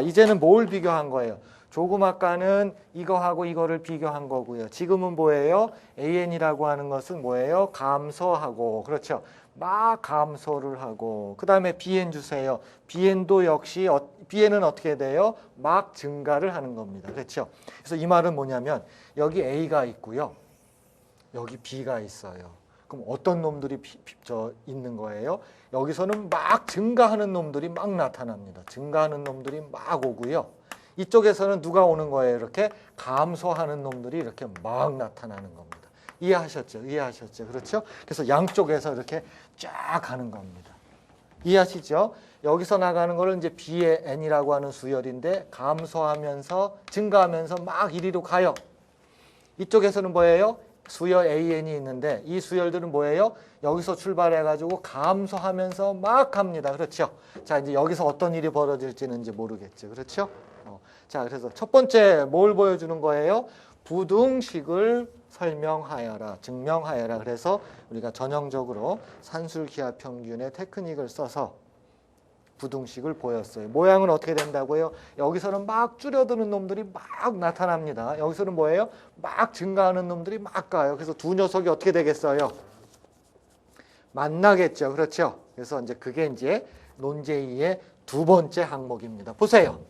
A: 이제는 뭘 비교한 거예요? 조금 아까는 이거하고 이거를 비교한 거고요. 지금은 뭐예요? AN이라고 하는 것은 뭐예요? 감소하고, 그렇죠? 막 감소를 하고, 그 다음에 BN 주세요. BN도 역시, BN은 어떻게 돼요? 막 증가를 하는 겁니다. 그렇죠? 그래서 이 말은 뭐냐면, 여기 A가 있고요. 여기 B가 있어요. 그럼 어떤 놈들이 있는 거예요? 여기서는 막 증가하는 놈들이 막 나타납니다. 증가하는 놈들이 막 오고요. 이쪽에서는 누가 오는 거예요? 이렇게 감소하는 놈들이 이렇게 막 나타나는 겁니다. 이해하셨죠? 그렇죠? 그래서 양쪽에서 이렇게 쫙 가는 겁니다. 이해하시죠? 여기서 나가는 거를 이제 B의 N이라고 하는 수열인데 감소하면서 증가하면서 막 이리로 가요. 이쪽에서는 뭐예요? 수열 AN이 있는데 이 수열들은 뭐예요? 여기서 출발해가지고 감소하면서 막 갑니다. 그렇죠? 자, 이제 여기서 어떤 일이 벌어질지는 이제 모르겠죠. 그렇죠? 자, 그래서 첫 번째 뭘 보여주는 거예요? 부등식을 설명하여라, 증명하여라. 그래서 우리가 전형적으로 산술기하 평균의 테크닉을 써서 부등식을 보였어요. 모양은 어떻게 된다고요? 여기서는 막 줄어드는 놈들이 막 나타납니다. 여기서는 뭐예요? 막 증가하는 놈들이 막 가요. 그래서 두 녀석이 어떻게 되겠어요? 만나겠죠. 그렇죠? 그래서 이제 그게 이제 논제2의 두 번째 항목입니다. 보세요.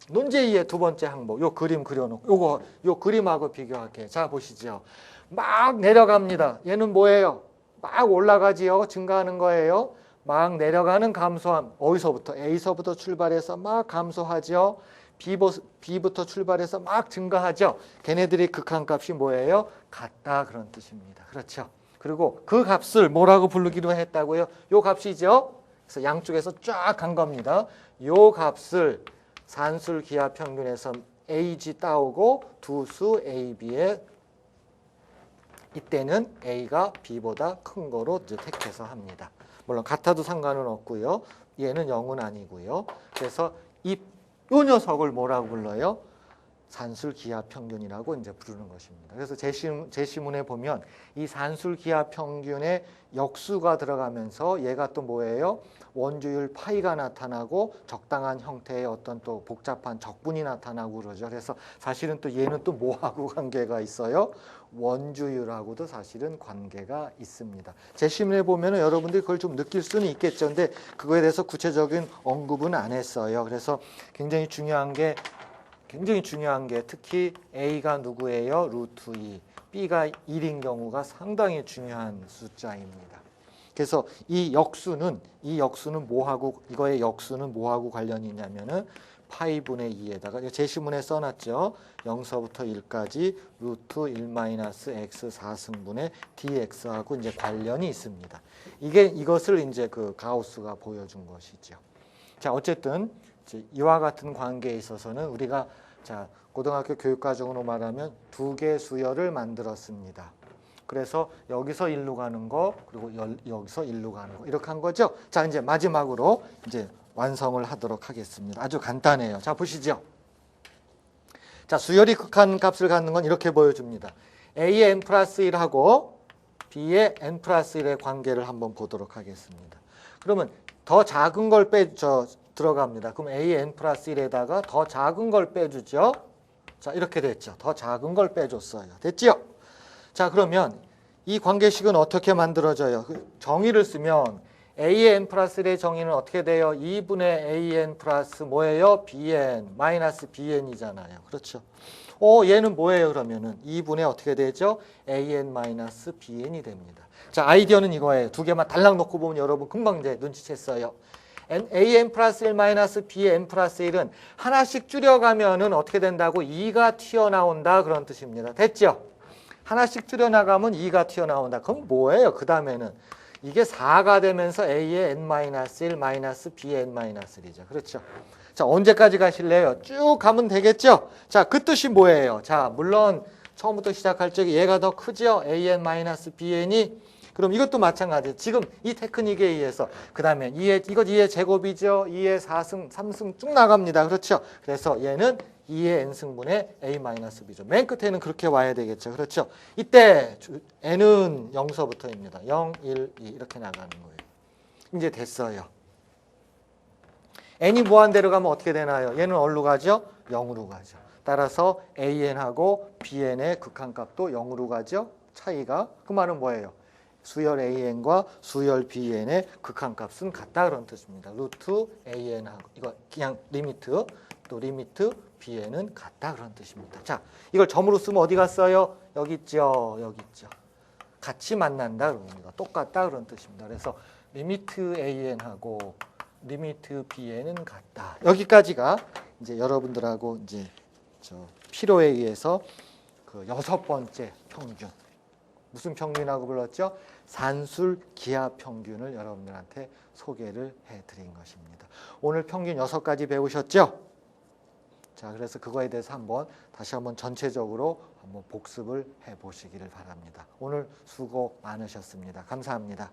A: 논제2의 두 번째 항목. 요 그림 그려놓고 요 그림하고 비교할게요. 자, 보시죠. 막 내려갑니다. 얘는 뭐예요? 막 올라가지요. 증가하는 거예요. 막 내려가는 감소함. 어디서부터? A서부터 출발해서 막 감소하죠. B부터 출발해서 막 증가하죠. 걔네들이 극한값이 뭐예요? 같다, 그런 뜻입니다. 그렇죠? 그리고 그 값을 뭐라고 부르기로 했다고요? 요 값이죠. 그래서 양쪽에서 쫙 간 겁니다. 요 값을 산술 기하 평균에서 AG 따오고 두 수 AB에 이때는 A가 B보다 큰 거로 이제 택해서 합니다. 물론 같아도 상관은 없고요. 얘는 0은 아니고요. 그래서 요 녀석을 뭐라고 불러요? 산술 기하 평균이라고 이제 부르는 것입니다. 그래서 제시문에 보면 이 산술 기하 평균에 역수가 들어가면서 얘가 또 뭐예요? 원주율 파이가 나타나고 적당한 형태의 어떤 또 복잡한 적분이 나타나고 그러죠. 그래서 사실은 또 얘는 또 뭐하고 관계가 있어요? 원주율하고도 사실은 관계가 있습니다. 제시문에 보면은 여러분들이 그걸 좀 느낄 수는 있겠죠. 근데 그거에 대해서 구체적인 언급은 안 했어요. 그래서 굉장히 중요한 게 특히 A가 누구예요? 루트 2, B가 1인 경우가 상당히 중요한 숫자입니다. 그래서 이 역수는 뭐하고, 이거의 역수는 뭐하고 관련이 있냐면은 파이분의 2에다가 제시문에 써놨죠. 0서부터 1까지 루트 1-x 4승분의 dx하고 이제 관련이 있습니다. 이것을 이제 그 가우스가 보여준 것이죠. 자, 어쨌든 이와 같은 관계에 있어서는 우리가 자, 고등학교 교육과정으로 말하면 두 개 수열을 만들었습니다. 그래서 여기서 일로 가는 거, 그리고 여기서 일로 가는 거, 이렇게 한 거죠. 자, 이제 마지막으로 이제 완성을 하도록 하겠습니다. 아주 간단해요. 자, 보시죠. 자, 수열이 극한 값을 갖는 건 이렇게 보여줍니다. A의 n 플러스 1하고 B의 n 플러스 1의 관계를 한번 보도록 하겠습니다. 그러면 더 작은 걸 들어갑니다. 그럼 A의 n 플러스 1에다가 더 작은 걸 빼주죠. 자, 이렇게 됐죠. 더 작은 걸 빼줬어요. 됐죠? 자, 그러면 이 관계식은 어떻게 만들어져요? 정의를 쓰면 A의 n 플러스 1의 정의는 어떻게 돼요? 2분의 AN 플러스 뭐예요? BN, 마이너스 BN이잖아요. 그렇죠? 얘는 뭐예요? 그러면은 2분의 어떻게 되죠? AN 마이너스 BN이 됩니다. 자, 아이디어는 이거예요. 두 개만 달랑 놓고 보면 여러분 금방 이제 눈치챘어요. AN 플러스 1 마이너스 BN 플러스 1은 하나씩 줄여가면은 어떻게 된다고? 2가 튀어나온다. 그런 뜻입니다. 됐죠? 하나씩 줄여나가면 2가 튀어나온다. 그럼 뭐예요? 그 다음에는 이게 4가 되면서 A의 n-1 마이너스 B의 n-1이죠. 그렇죠? 자, 언제까지 가실래요? 쭉 가면 되겠죠? 자, 그 뜻이 뭐예요? 자, 물론 처음부터 시작할 적에 얘가 더 크죠? AN-BN이. 그럼 이것도 마찬가지예요. 지금 이 테크닉에 의해서 그 다음에 이거 2의 제곱이죠? 2의 4승, 3승 쭉 나갑니다. 그렇죠? 그래서 얘는 2의 n승분의 a-b죠. 맨 끝에는 그렇게 와야 되겠죠. 그렇죠? 이때 n은 0서부터입니다. 0, 1, 2 이렇게 나가는 거예요. 이제 됐어요. n이 무한대로 가면 어떻게 되나요? 얘는 어디로 가죠? 0으로 가죠. 따라서 an하고 bn의 극한값도 0으로 가죠. 차이가. 그 말은 뭐예요? 수열 an과 수열 bn의 극한값은 같다 그런 뜻입니다. 루트 an하고 이거 그냥 리미트 또 리미트 bn은 같다 그런 뜻입니다. 자, 이걸 점으로 쓰면 어디 갔어요? 여기 있죠. 여기 있죠. 같이 만난다 그런 겁니다. 똑같다 그런 뜻입니다. 그래서 리미트 an하고 리미트 bn은 같다. 여기까지가 이제 여러분들하고 이제 필요에 의해서 그 6번째 평균. 무슨 평균이라고 불렀죠? 산술 기하 평균을 여러분들한테 소개를 해드린 것입니다. 오늘 평균 6가지 배우셨죠? 자, 그래서 그거에 대해서 다시 한번 전체적으로 한번 복습을 해 보시기를 바랍니다. 오늘 수고 많으셨습니다. 감사합니다.